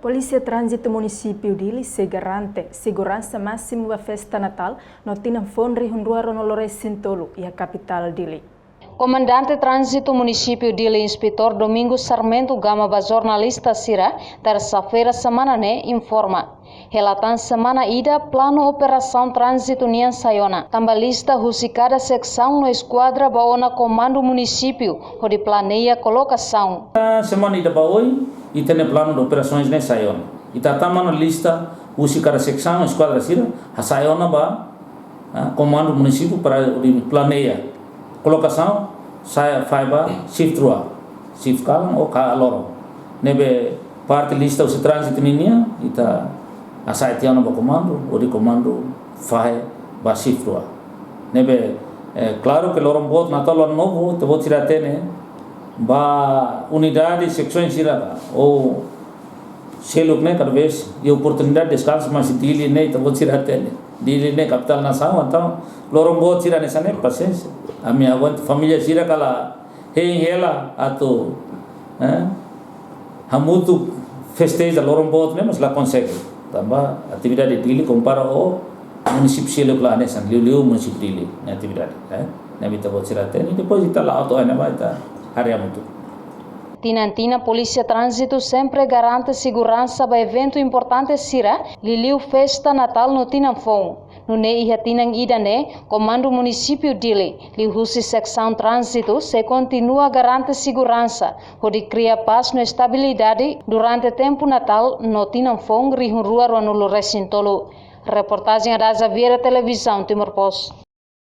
Polícia Trânsito Município Dili se garante segurança máxima da festa Natal no Tinanfon Rua Ronolores Sintolo e a capital Dili. Comandante Trânsito Município Dili, Inspetor Domingos Sarmento Gama, jornalista Sira, terça-feira semana informa. Relatando semana ida, plano operação trânsito Nian Sayona. Tambalista cada secção no esquadra baona comando município, onde planeia colocação. Semana ida baoi e tem plano de operações nem Sayona. E tá na lista cada secção esquadra Sira, a Sayona ba comando município para planeia colocação sai faiba shift rua shift kalang o ka loro nebe parte lista o trânsito ninia ita asai tiano ba comando o de comando fai ba shift rua nebe claro que loro bot na tolo novo te bot tirar tene ba unidade secções sira ou seluk ne cada vez e oportunidade de descanso mas dili ne te bot tirar tene dili ne capital nação então loro bot tirar nessa ne paciência a minha família sira kala ela ato hamutu festeja lorong bot ne mas lá consegue tambah atividade dili compara o município silo lá nessa liu município dili atividade na bita bot sira tem depois ita lá auto ana vai ta área muito Tinantina Polícia Trânsito sempre garante segurança para evento importante sira liliu festa Natal no Tinanfon. No Nei Tinang Idane, Comando Município Dili, Lihusi Secção Trânsito, se continua a garante segurança, onde cria paz e estabilidade durante o tempo Natal no Tinanfon, Rua Ronolores Sintolo. Reportagem da Vieira Televisão, Timor Post.